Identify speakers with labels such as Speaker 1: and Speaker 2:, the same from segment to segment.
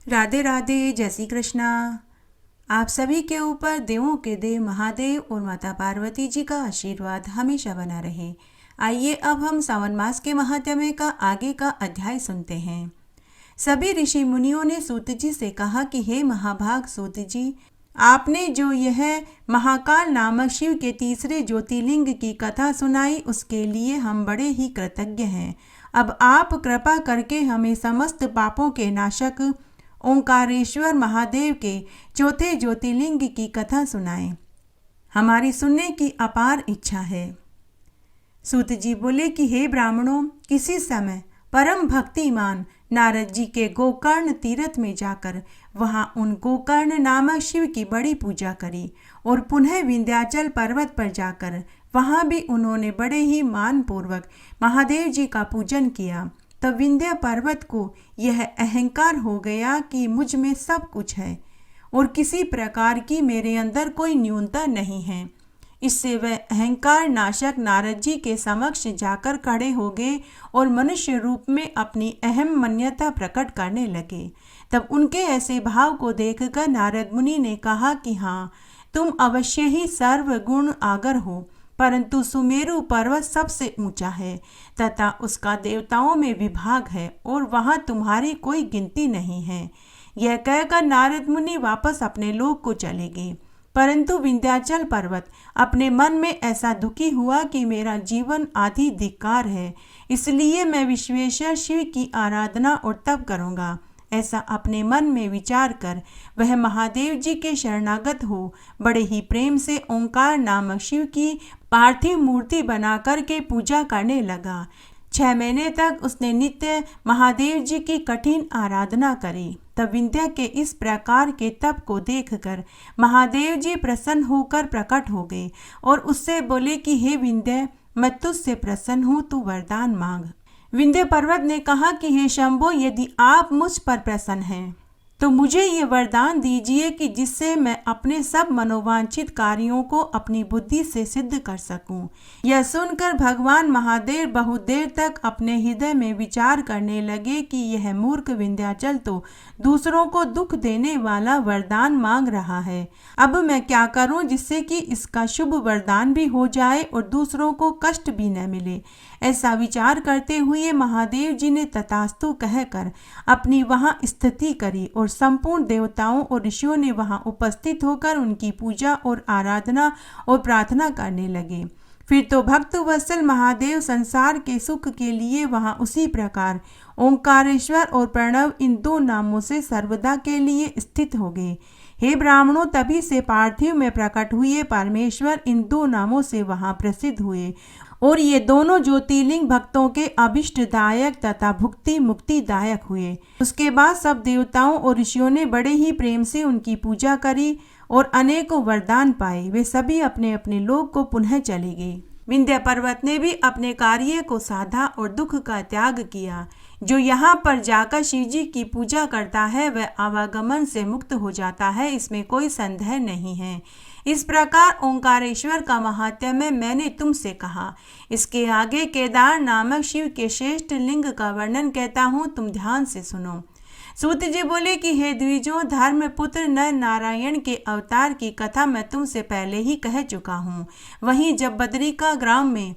Speaker 1: राधे राधे, जय श्री कृष्णा। आप सभी के ऊपर देवों के देव महादेव और माता पार्वती जी का आशीर्वाद हमेशा बना रहे। आइए अब हम सावन मास के महात्म्य का आगे का अध्याय सुनते हैं। सभी ऋषि मुनियों ने सूत जी से कहा कि हे महाभाग सूत जी, आपने जो यह महाकाल नामक शिव के तीसरे ज्योतिर्लिंग की कथा सुनाई उसके लिए हम बड़े ही कृतज्ञ हैं। अब आप कृपा करके हमें समस्त पापों के नाशक ओंकारेश्वर महादेव के चौथे ज्योतिर्लिंग की कथा सुनाएं। हमारी सुनने की अपार इच्छा है। सूत जी बोले कि हे ब्राह्मणों, किसी समय परम भक्तिमान नारद जी के गोकर्ण तीर्थ में जाकर वहां उन गोकर्ण नामक शिव की बड़ी पूजा करी और पुनः विंध्याचल पर्वत पर जाकर वहां भी उन्होंने बड़े ही मान पूर्वक महादेव जी का पूजन किया। तब विंध्य पर्वत को यह अहंकार हो गया कि मुझ में सब कुछ है और किसी प्रकार की मेरे अंदर कोई न्यूनता नहीं है। इससे वह अहंकार नाशक नारद जी के समक्ष जाकर खड़े हो गए और मनुष्य रूप में अपनी अहम मान्यता प्रकट करने लगे। तब उनके ऐसे भाव को देखकर नारद मुनि ने कहा कि हाँ, तुम अवश्य ही सर्वगुण आगर हो, परंतु सुमेरु पर्वत सबसे ऊंचा है तथा उसका देवताओं में विभाग है और वहां तुम्हारी कोई गिनती नहीं है। यह कहकर नारद मुनि वापस अपने लोक को चले गए। परंतु विंध्याचल पर्वत अपने मन में ऐसा दुखी हुआ कि मेरा जीवन आदि धिक्कार है, इसलिए मैं विश्वेश्वर शिव की आराधना और तप करूंगा। ऐसा अपने मन में विचार कर वह महादेव जी के शरणागत हो बड़े ही प्रेम से ओंकार नामक शिव की पार्थिव मूर्ति बनाकर के पूजा करने लगा। 6 महीने तक उसने नित्य महादेव जी की कठिन आराधना करी। तब विंध्य के इस प्रकार के तप को देखकर महादेव जी प्रसन्न होकर प्रकट हो गए और उससे बोले कि हे विंध्य, मैं तुझसे प्रसन्न हूँ, तू वरदान मांग। विंध्य पर्वत ने कहा कि हे शंभो, यदि आप मुझ पर प्रसन्न हैं तो मुझे ये वरदान दीजिए कि जिससे मैं अपने सब मनोवांछित कार्यों को अपनी बुद्धि से सिद्ध कर सकूं। यह सुनकर भगवान महादेव बहुत देर तक अपने हृदय में विचार करने लगे कि यह मूर्ख विंध्याचल तो दूसरों को दुख देने वाला वरदान मांग रहा है। अब मैं क्या करूं जिससे कि इसका शुभ वरदान भी हो जाए और दूसरों को कष्ट भी न मिले। ऐसा विचार करते हुए महादेव जी ने तथास्तु कहकर अपनी वहां स्थिति करी और संपूर्ण देवताओं और ऋषियों ने वहां उपस्थित होकर उनकी पूजा और आराधना और प्रार्थना करने लगे। फिर तो भक्त वत्सल महादेव संसार के सुख के लिए वहां उसी प्रकार ओंकारेश्वर और प्रणव इन 2 नामों से सर्वदा के लिए स्थित हो गए। हे ब्राह्मणों, तभी से पार्थिव में प्रकट हुए परमेश्वर इन 2 नामों से वहां प्रसिद्ध हुए और ये दोनों ज्योतिर्लिंग भक्तों के अभिष्टदायक तथा भुक्ति मुक्तिदायक हुए। उसके बाद सब देवताओं और ऋषियों ने बड़े ही प्रेम से उनकी पूजा करी और अनेकों वरदान पाए। वे सभी अपने अपने लोक को पुनः चले गए। विंध्य पर्वत ने भी अपने कार्य को साधा और दुख का त्याग किया। जो यहाँ पर जाकर शिव जी की पूजा करता है वह आवागमन से मुक्त हो जाता है, इसमें कोई संदेह नहीं है। इस प्रकार ओंकारेश्वर का महात्म्य मैंने तुमसे कहा। इसके आगे केदार नामक शिव के श्रेष्ठ लिंग का वर्णन कहता हूँ, तुम ध्यान से सुनो। सूत जी बोले कि हे द्विजों, धर्मपुत्र नर नारायण के अवतार की कथा मैं तुमसे पहले ही कह चुका हूँ। वहीं जब बद्रिका ग्राम में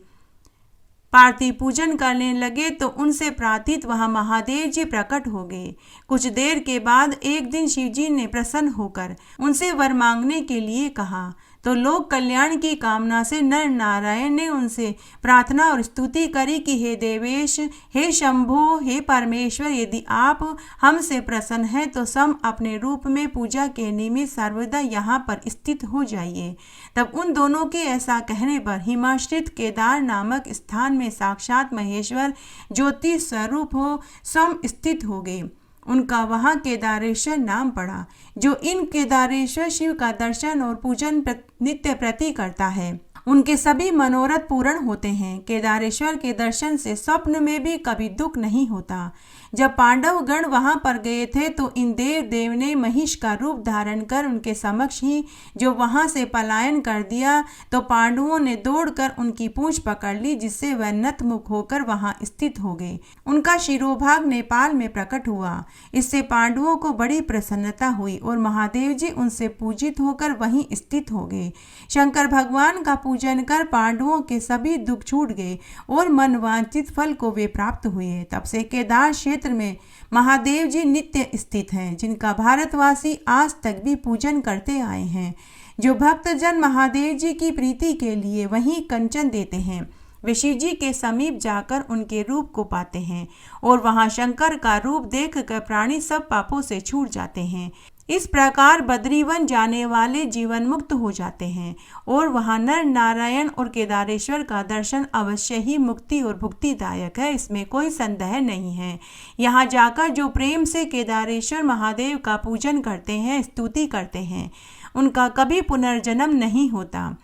Speaker 1: पार्थिव पूजन करने लगे तो उनसे प्रार्थित वहां महादेव जी प्रकट हो गए। कुछ देर के बाद एक दिन शिव जी ने प्रसन्न होकर उनसे वर मांगने के लिए कहा तो लोक कल्याण की कामना से नर नारायण ने उनसे प्रार्थना और स्तुति करी कि हे देवेश, हे शंभो, हे परमेश्वर, यदि आप हमसे प्रसन्न हैं तो सम अपने रूप में पूजा के निमित्त सर्वदा यहाँ पर स्थित हो जाइए। तब उन दोनों के ऐसा कहने पर हिमाश्रित केदार नामक स्थान में साक्षात महेश्वर ज्योति स्वरूप हो स्वयं स्थित हो गए। उनका वहाँ केदारेश्वर नाम पड़ा, जो इन केदारेश्वर शिव का दर्शन और पूजन नित्य प्रति करता है। उनके सभी मनोरथ पूर्ण होते हैं। केदारेश्वर के दर्शन से स्वप्न में भी कभी दुख नहीं होता। जब पांडव गण वहां पर गए थे तो इंद्र देव ने महिष का रूप धारण कर उनके समक्ष ही जो वहां से पलायन कर दिया, तो पांडवों ने दौड़कर उनकी पूंछ पकड़ ली, जिससे वह नतमुख होकर वहां स्थित हो गए। उनका शिरोभाग नेपाल में प्रकट हुआ। इससे पांडवों को बड़ी प्रसन्नता हुई और महादेव जी उनसे पूजित होकर वहीं स्थित हो गए। शंकर भगवान का पूजन कर पांडवों के सभी दुख छूट गए और मनवांछित फल को वे प्राप्त हुए। तब से केदार क्षेत्र में महादेव जी नित्य स्थित हैं, जिनका भारतवासी आज तक भी पूजन करते आए हैं। जो भक्तजन महादेव जी की प्रीति के लिए वहीं कंचन देते हैं, वे शिव जी के समीप जाकर उनके रूप को पाते हैं और वहां शंकर का रूप देखकर प्राणी सब पापों से छूट जाते हैं। इस प्रकार बद्रीवन जाने वाले जीवन मुक्त हो जाते हैं और वहां नर नारायण और केदारेश्वर का दर्शन अवश्य ही मुक्ति और भुक्तिदायक है, इसमें कोई संदेह नहीं है। यहाँ जाकर जो प्रेम से केदारेश्वर महादेव का पूजन करते हैं, स्तुति करते हैं, उनका कभी पुनर्जन्म नहीं होता।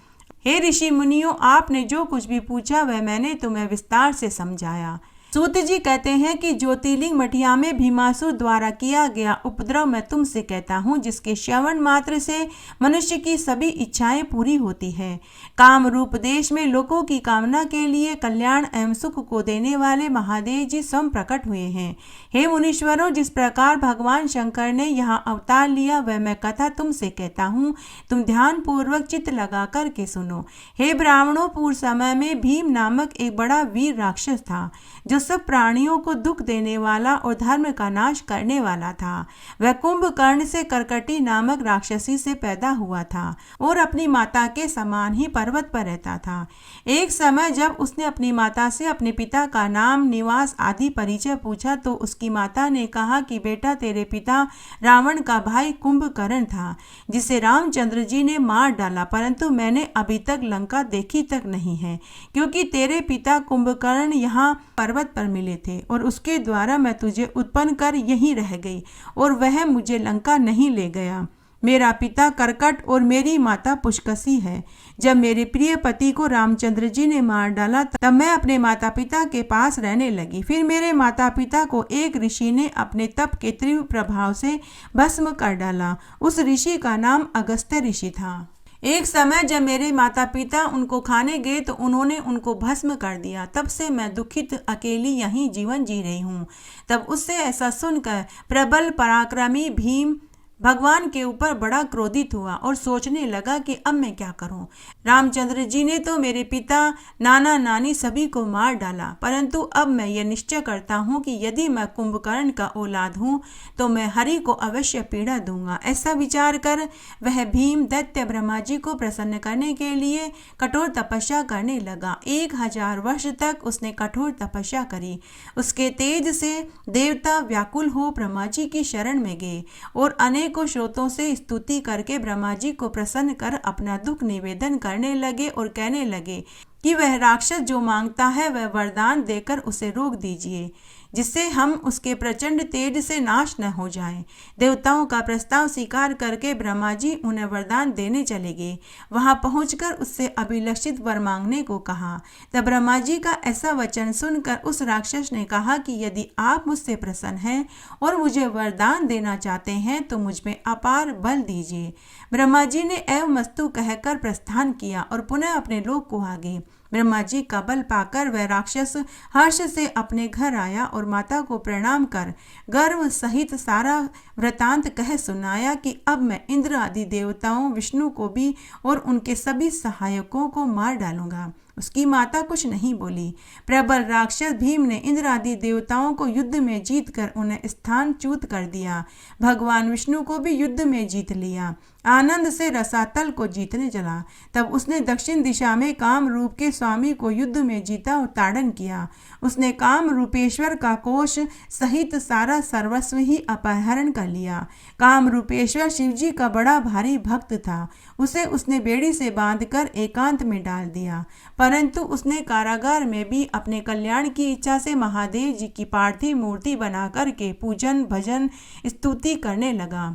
Speaker 1: हे ऋषि मुनियों, आपने जो कुछ भी पूछा वह मैंने तुम्हें विस्तार से समझाया। सूत जी कहते हैं कि ज्योतिर्लिंग मठिया में भीमासुर द्वारा किया गया उपद्रव मैं तुमसे कहता हूँ, जिसके श्रवण मात्र से मनुष्य की सभी इच्छाएं पूरी होती है। काम रूप देश में लोगों की कामना के लिए कल्याण एवं सुख को देने वाले महादेव जी स्वयं प्रकट हुए हैं। हे मुनीश्वरों, जिस प्रकार भगवान शंकर ने यहाँ अवतार लिया वह मैं कथा तुमसे कहता हूँ, तुम ध्यान पूर्वक चित्त लगा करके सुनो। हे ब्राह्मणों, पूर्व समय में भीम नामक एक बड़ा वीर राक्षस था, जो सब प्राणियों को दुख देने वाला और धर्म का नाश करने वाला था। वह कुंभकर्ण से करकटी नामक राक्षसी से पैदा हुआ था और अपनी माता के समान ही पर्वत पर रहता था। एक समय जब उसने अपनी माता से अपने पिता का नाम, निवास आदि परिचय पूछा तो उसकी माता ने कहा कि बेटा, तेरे पिता रावण का भाई कुंभकर्ण था, जिसे रामचंद्र जी ने मार डाला, परंतु मैंने अभी तक लंका देखी तक नहीं है, क्योंकि तेरे पिता कुंभकर्ण यहाँ पर्वत पर मिले थे और उसके द्वारा मैं तुझे उत्पन्न कर यहीं रह गई और वह मुझे लंका नहीं ले गया। मेरा पिता करकट और मेरी माता पुष्कसी है। जब मेरे प्रिय पति को रामचंद्र जी ने मार डाला तब मैं अपने माता पिता के पास रहने लगी। फिर मेरे माता पिता को एक ऋषि ने अपने तप के तीव्र प्रभाव से भस्म कर डाला। उस ऋषि का नाम अगस्त्य ऋषि था। एक समय जब मेरे माता पिता उनको खाने गए तो उन्होंने उनको भस्म कर दिया। तब से मैं दुखित अकेली यहीं जीवन जी रही हूँ। तब उससे ऐसा सुनकर प्रबल पराक्रमी भीम भगवान के ऊपर बड़ा क्रोधित हुआ और सोचने लगा कि अब मैं क्या करूं। रामचंद्र जी ने तो मेरे पिता, नाना नानी सभी को मार डाला, परंतु अब मैं ये निश्चय करता हूं कि यदि मैं कुंभकर्ण का औलाद हूं तो मैं हरि को अवश्य पीड़ा दूंगा। ऐसा विचार कर वह भीम दैत्य ब्रह्मा जी को प्रसन्न करने के लिए कठोर तपस्या करने लगा। 1000 वर्ष तक उसने कठोर तपस्या करी। उसके तेज से देवता व्याकुल हो ब्रह्मा जी की शरण में गए और अनेकों श्रोतों से स्तुति करके ब्रह्मा जी को प्रसन्न कर अपना दुख निवेदन करने लगे और कहने लगे कि वह राक्षस जो मांगता है वह वरदान देकर उसे रोक दीजिए, जिससे हम उसके प्रचंड तेज से नाश न हो जाएं। देवताओं का प्रस्ताव स्वीकार करके ब्रह्मा जी उन्हें वरदान देने चले गए। वहां पहुंचकर उससे अभिलषित वर मांगने को कहा। तब ब्रह्मा जी का ऐसा वचन सुनकर उस राक्षस ने कहा कि यदि आप मुझसे प्रसन्न हैं और मुझे वरदान देना चाहते हैं तो मुझ में अपार बल दीजिए। ब्रह्मा जी ने एवमस्तु कहकर प्रस्थान किया और पुनः अपने लोक को आ गए। ब्रह्मा जी का बल पाकर वह राक्षस हर्ष से अपने घर आया और माता को प्रणाम कर गर्व सहित सारा वृतांत कह सुनाया कि अब मैं इंद्र आदि देवताओं, विष्णु को भी और उनके सभी सहायकों को मार डालूंगा। उसकी माता कुछ नहीं बोली। प्रबल राक्षस भीम ने इंद्र आदि देवताओं को युद्ध में जीतकर उन्हें स्थानच्युत कर दिया। भगवान विष्णु को भी युद्ध में जीत लिया। आनंद से रसातल को जीतने चला। तब उसने दक्षिण दिशा में काम रूप के स्वामी को युद्ध में जीता और ताड़न किया। उसने काम रूपेश्वर का कोष सहित सारा सर्वस्व ही अपहरण कर लिया। काम रूपेश्वर शिव जी का बड़ा भारी भक्त था। उसे उसने बेड़ी से बांधकर एकांत में डाल दिया, परंतु उसने कारागार में भी अपने कल्याण की इच्छा से महादेव जी की पार्थिव मूर्ति बना करके पूजन, भजन, स्तुति करने लगा।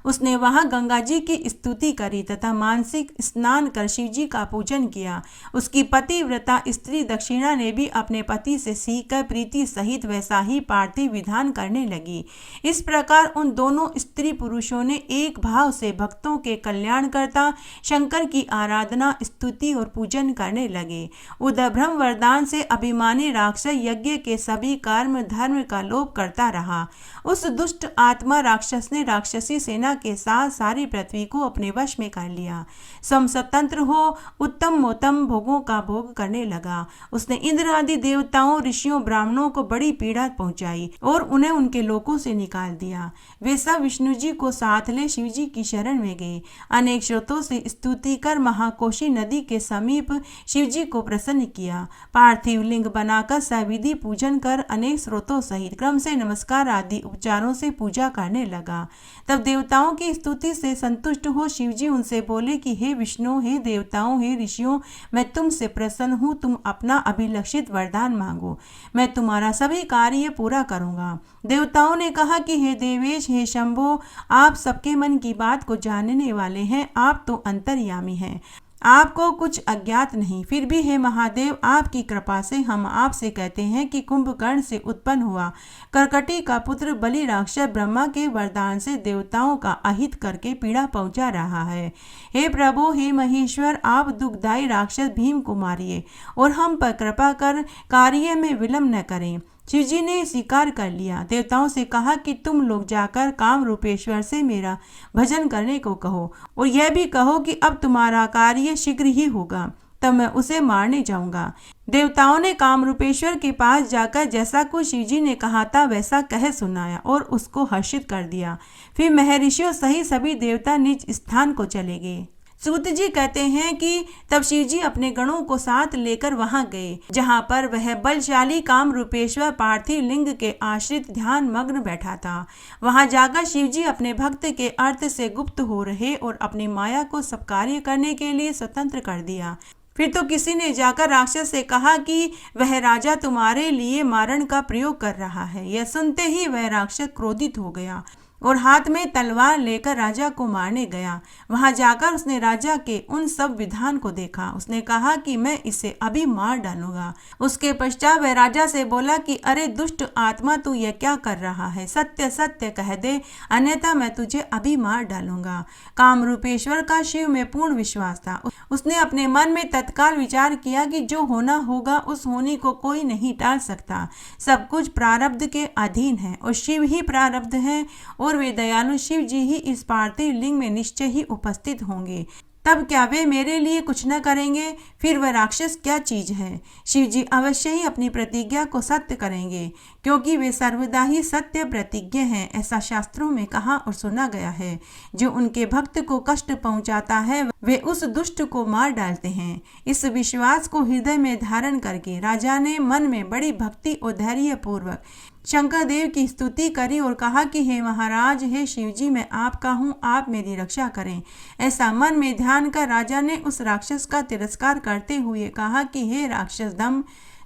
Speaker 1: उसने वहां गंगा जी की स्तुति करी तथा मानसिक स्नान कर शिव जी का पूजन किया। उसकी पतिव्रता स्त्री दक्षिणा ने भी अपने पति से सीखकर प्रीति सहित वैसा ही पार्थिव विधान करने लगी। इस प्रकार उन दोनों स्त्री पुरुषों ने एक भाव से भक्तों के कल्याणकर्ता शंकर की आराधना, स्तुति और पूजन करने लगे। उधर ब्रह्म वरदान से अभिमानी राक्षस यज्ञ के सभी कर्म धर्म का लोप करता रहा। उस दुष्ट आत्मा राक्षस ने राक्षसी सेना के साथ सारी पृथ्वी को अपने वश में कर लिया। स्वतंत्र हो उत्तम मोतम भोगों का भोग करने लगा। उसने इंद्र आदि देवताओं, ऋषियों, ब्राह्मणों को बड़ी पीड़ा पहुंचाई और उन्हें उनके लोकों से निकाल दिया। वे सब विष्णु जी को साथ ले शिव जी की शरण में गए। अनेक स्रोतों से स्तुति कर महाकोशी नदी के समीप शिव जी को प्रसन्न किया। पार्थिव लिंग बनाकर सविधि पूजन कर अनेक स्रोतों सहित क्रम से नमस्कार आदि उपचारों से पूजा करने लगा। तब देवताओं की स्तुति से संतुष्ट हो शिव जी उनसे बोले कि हे विष्णु, हे देवताओं, हे ऋषियों, मैं तुमसे प्रसन्न हूँ। तुम अपना अभिलषित वरदान मांगो, मैं तुम्हारा सभी कार्य पूरा करूंगा। देवताओं ने कहा कि हे देवेश, हे शंभो, आप सबके मन की बात को जानने वाले हैं। आप तो अंतर्यामी हैं, आपको कुछ अज्ञात नहीं। फिर भी हे महादेव, आपकी कृपा से हम आपसे कहते हैं कि कुंभकर्ण से उत्पन्न हुआ कर्कटी का पुत्र बलि राक्षस ब्रह्मा के वरदान से देवताओं का अहित करके पीड़ा पहुंचा रहा है। हे प्रभु, हे महेश्वर, आप दुखदायी राक्षस भीम को मारिए और हम पर कृपा कर कार्य में विलंब न करें। शिव जी ने स्वीकार कर लिया। देवताओं से कहा कि तुम लोग जाकर काम रूपेश्वर से मेरा भजन करने को कहो और यह भी कहो कि अब तुम्हारा कार्य शीघ्र ही होगा, तब मैं उसे मारने जाऊंगा। देवताओं ने कामरूपेश्वर के पास जाकर जैसा कुछ शिव जी ने कहा था वैसा कह सुनाया और उसको हर्षित कर दिया। फिर महर्षियों सहित सभी देवता निज स्थान को चले गए। सूत जी कहते हैं कि तब शिव जी अपने गणों को साथ लेकर वहां गए, जहां पर वह बलशाली काम रूपेश्वर पार्थिव लिंग के आश्रित ध्यान मग्न बैठा था। वहां जाकर शिव जी अपने भक्त के अर्थ से गुप्त हो रहे और अपनी माया को सब कार्य करने के लिए स्वतंत्र कर दिया। फिर तो किसी ने जाकर राक्षस से कहा कि वह राजा तुम्हारे लिए मारण का प्रयोग कर रहा है। यह सुनते ही वह राक्षस क्रोधित हो गया और हाथ में तलवार लेकर राजा को मारने गया। वहां जाकर उसने राजा के उन सब विधान को देखा। उसने कहा कि मैं इसे अभी मार डालूंगा। उसके पश्चात वह राजा से बोला कि अरे दुष्ट आत्मा, तू यह क्या कर रहा है? सत्य सत्य कह दे, अन्यथा मैं तुझे अभी मार डालूंगा। कामरूपेश्वर का शिव में पूर्ण विश्वास था। उसने अपने मन में तत्काल विचार किया कि जो होना होगा उस होने को कोई नहीं टाल सकता। सब कुछ प्रारब्ध के अधीन है और शिव ही प्रारब्ध है और वे दयालु शिव जी ही इस पार्थिव लिंग में निश्चय ही उपस्थित होंगे। तब क्या वे मेरे लिए कुछ न करेंगे? फिर वह राक्षस क्या चीज है? शिव जी अवश्य ही अपनी प्रतिज्ञा को सत्य करेंगे, क्योंकि वे सर्वदा ही सत्य प्रतिज्ञ हैं। ऐसा शास्त्रों में कहा और सुना गया है। जो उनके भक्त को कष्ट पहुंचाता है वे उस दुष्ट को मार डालते हैं। इस विश्वास को हृदय में धारण करके राजा ने मन में बड़ी भक्ति और धैर्य पूर्वक शंकर देव की स्तुति करी और कहा कि हे महाराज, हे शिव जी, मैं आपका हूँ, आप मेरी रक्षा करें। ऐसा मन में ध्यान कर राजा ने उस राक्षस का तिरस्कार करते हुए कहा कि हे राक्षस दम,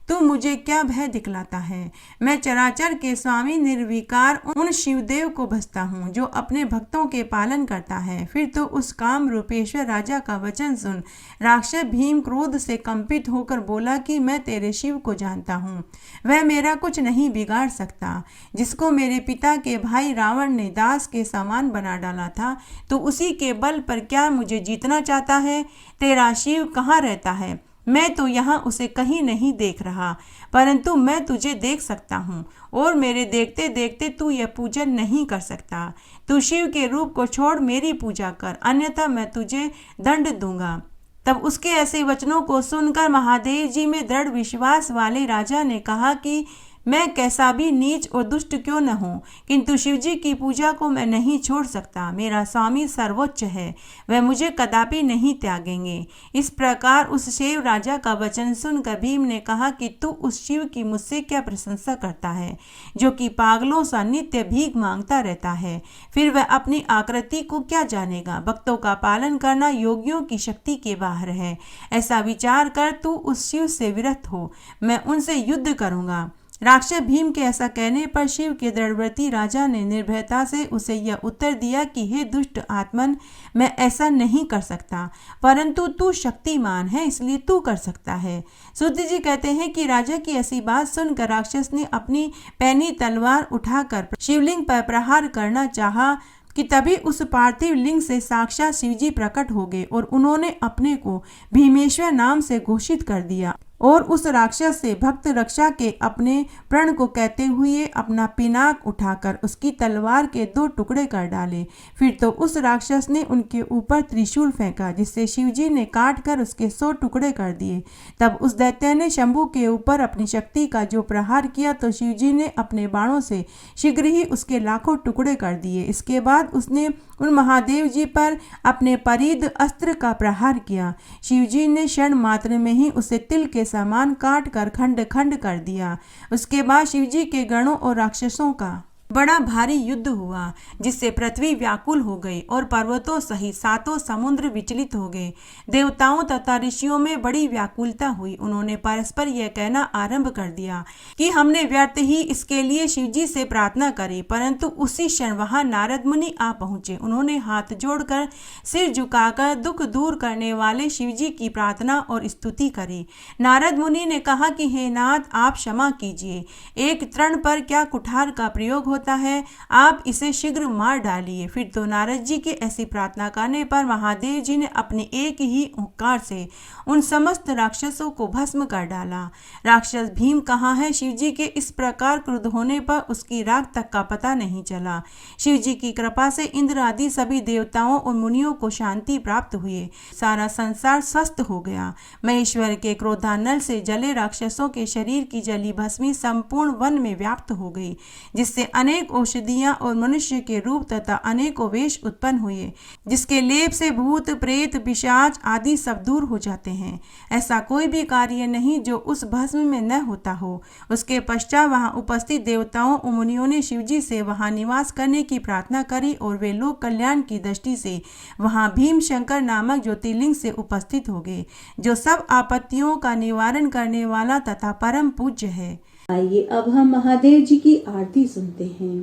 Speaker 1: तू मुझे क्या भय दिखलाता है? मैं चराचर के स्वामी निर्विकार उन शिवदेव को भजता हूँ जो अपने भक्तों के पालन करता है। फिर तो उस काम रूपेश्वर राजा का वचन सुन राक्षस भीम क्रोध से कंपित होकर बोला कि मैं तेरे शिव को जानता हूँ, वह मेरा कुछ नहीं बिगाड़ सकता। जिसको मेरे पिता के भाई रावण ने दास के समान बना डाला था, तो उसी के बल पर क्या मुझे जीतना चाहता है? तेरा शिव कहाँ रहता है? मैं तो यहाँ उसे कहीं नहीं देख रहा, परंतु मैं तुझे देख सकता हूँ और मेरे देखते देखते तू यह पूजन नहीं कर सकता। तू शिव के रूप को छोड़ मेरी पूजा कर, अन्यथा मैं तुझे दंड दूंगा। तब उसके ऐसे वचनों को सुनकर महादेव जी में दृढ़ विश्वास वाले राजा ने कहा कि मैं कैसा भी नीच और दुष्ट क्यों न हूँ, किंतु शिवजी की पूजा को मैं नहीं छोड़ सकता। मेरा स्वामी सर्वोच्च है, वह मुझे कदापि नहीं त्यागेंगे। इस प्रकार उस शिव राजा का वचन सुनकर भीम ने कहा कि तू उस शिव की मुझसे क्या प्रशंसा करता है, जो कि पागलों सा नित्य भीख मांगता रहता है? फिर वह अपनी आकृति को क्या जानेगा? भक्तों का पालन करना योगियों की शक्ति के बाहर है। ऐसा विचार कर तू उस शिव से विरत हो, मैं उनसे युद्ध करूंगा। राक्षस भीम के ऐसा कहने पर शिव के दृढ़व्रती राजा ने निर्भयता से उसे यह उत्तर दिया कि हे दुष्ट आत्मन, मैं ऐसा नहीं कर सकता, परंतु तू शक्तिमान है इसलिए तू कर सकता है। सूत जी कहते हैं कि राजा की ऐसी बात सुनकर राक्षस ने अपनी पैनी तलवार उठाकर शिवलिंग पर प्रहार करना चाहा कि तभी उस पार्थिव लिंग से साक्षात शिवजी प्रकट हो गए और उन्होंने अपने को भीमेश्वर नाम से घोषित कर दिया और उस राक्षस से भक्त रक्षा के अपने प्रण को कहते हुए अपना पिनाक उठाकर उसकी तलवार के 2 टुकड़े कर डाले। फिर तो उस राक्षस ने उनके ऊपर त्रिशूल फेंका, जिससे शिवजी ने काट कर उसके 100 टुकड़े कर दिए। तब उस दैत्य ने शंभू के ऊपर अपनी शक्ति का जो प्रहार किया तो शिवजी ने अपने बाणों से शीघ्र ही उसके लाखों टुकड़े कर दिए। इसके बाद उसने उन महादेव जी पर अपने परिध अस्त्र का प्रहार किया। शिवजी ने क्षण मात्र में ही उसे तिल के सामान काट कर खंड खंड कर दिया। उसके बाद शिवजी के गणों और राक्षसों का बड़ा भारी युद्ध हुआ, जिससे पृथ्वी व्याकुल हो गई और पर्वतों सहित 7 समुद्र विचलित हो गए। देवताओं तथा ऋषियों में बड़ी व्याकुलता हुई। उन्होंने परस्पर यह कहना आरंभ कर दिया कि हमने व्यर्थ ही इसके लिए शिवजी से प्रार्थना करी, परंतु उसी क्षण वहां नारद मुनि आ पहुंचे। उन्होंने हाथ जोड़कर सिर झुकाकर दुख दूर करने वाले शिवजी की प्रार्थना और स्तुति करी। नारद मुनि ने कहा कि हे नाथ, आप क्षमा कीजिए, एक तृण पर क्या कुठार का प्रयोग होता है, आप इसे शीघ्र मार डालिए। फिर तो नारद जी की ऐसी प्रार्थना करने पर महादेव जी ने अपने एक ही हुंकार से उन समस्त राक्षसों को भस्म कर डाला। राक्षस भीम कहाँ है? शिव जी के इस प्रकार क्रुद्ध होने पर उसकी राख तक का पता नहीं चला। शिव जी की कृपा से इंद्र आदि सभी देवताओं और मुनियों को शांति प्राप्त हुई। सारा संसार स्वस्थ हो गया। महेश्वर के क्रोधानल से जले राक्षसों के शरीर की जली भस्मी संपूर्ण वन में व्याप्त हो गई, जिससे अनेक औषधियां और मनुष्य के रूप तथा अनेकों वेश उत्पन्न हुए, जिसके लेप से भूत प्रेत पिशाच आदि सब दूर हो जाते हैं। ऐसा कोई भी कार्य नहीं जो उस भस्म में न होता हो। उसके पश्चात वहां उपस्थित देवताओं और मुनियों ने शिवजी से वहां निवास करने की प्रार्थना करी और वे लोक कल्याण की दृष्टि से वहां भीम शंकर नामक ज्योतिर्लिंग से उपस्थित हो गए, जो सब आपत्तियों का निवारण करने वाला तथा परम पूज्य है।
Speaker 2: आइए अब हम महादेव जी की आरती सुनते हैं।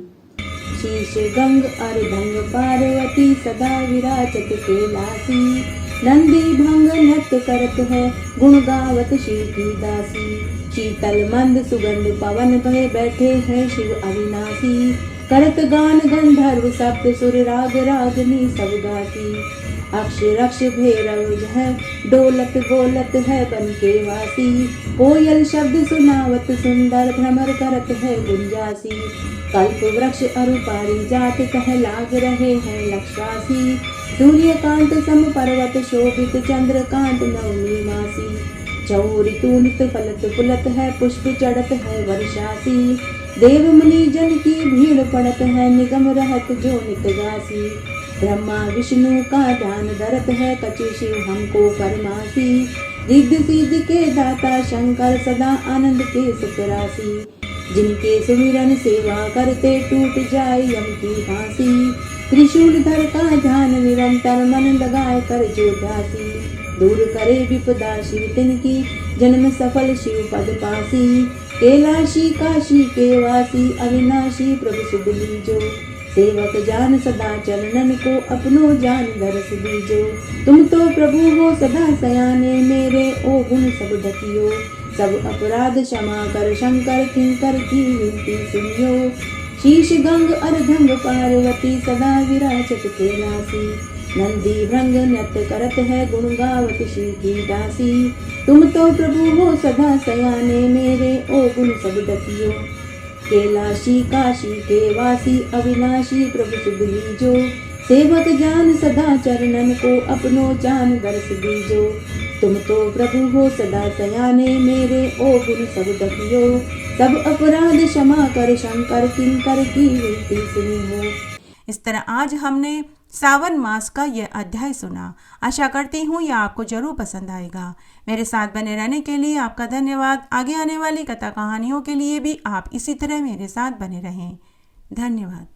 Speaker 2: शीश गंग अर्धंग पार्वती सदा विराजत कैलासी, नंदी भंग नृत्य करत है गुण गावत शिव की दासी। शीतल मंद सुगंध पवन भय बैठे हैं शिव अविनाशी, करत गान गंधर्व सप्त सुर राग रागनी सब गाती। अक्ष रक्ष भैरव है डोलत बोलत है बन के वासी, कोयल शब्द सुनावत सुंदर भ्रमर करत है गुंजासी। कल्प वृक्ष अरु पारिजात कह लाग रहे हैं लक्षवासी, सूर्यकांत सम पर्वत शोभित चंद्रकांत नवमी मासी। चौरितु नित फलत फुलत है पुष्प चढ़त है वर्षासी, देव मुनि जन की भीड़ पड़त है निगम रहत जो नित गासी। ब्रह्मा विष्णु का ध्यान धरत है कछु शिव हमको परमासी, रिद्धि सिद्धि के दाता शंकर सदा आनंद के सुख राशि। जिनके सुमिरन सेवा करते टूट जाए यम की फांसी, त्रिशूल धर का ध्यान निरंतर मन लगाए कर जो ध्यासी। दूर करे विपदा शिव तिनकी जन्म सफल शिव पद पासी, कैलाशी काशी के वासी अविनाशी प्रभु सुध लीजो। सेवक जान सदा चरणन को अपनो जान दरस दीजो। तुम तो प्रभु हो सदा सयाने मेरे ओ गुण सब ढकियो, सब अपराध क्षमा कर शंकर किंकर की विनती सुनियो। शीश गंग अर्धंग पार्वती सदा विराजत कैलासी, नंदी भृंग नृत्य करत है गुण गावत शिव की दासी। तुम तो प्रभु हो सदा सयाने मेरे ओ गुण सब ढकियो, कैलाशी काशी के वासी अविनाशी प्रभु सुध लीजो। सेवक जान सदा चरणन को अपनो जान दरस दीजो। तुम तो प्रभु हो सदा सयाने मेरे ओ गुण सब ढकियो, सब अपराध क्षमा कर शंकर किंकर की विनती सुनी हो।
Speaker 1: इस तरह आज हमने सावन मास का यह अध्याय सुना। आशा करती हूँ यह आपको जरूर पसंद आएगा। मेरे साथ बने रहने के लिए आपका धन्यवाद। आगे आने वाली कथा कहानियों के लिए भी आप इसी तरह मेरे साथ बने रहें। धन्यवाद।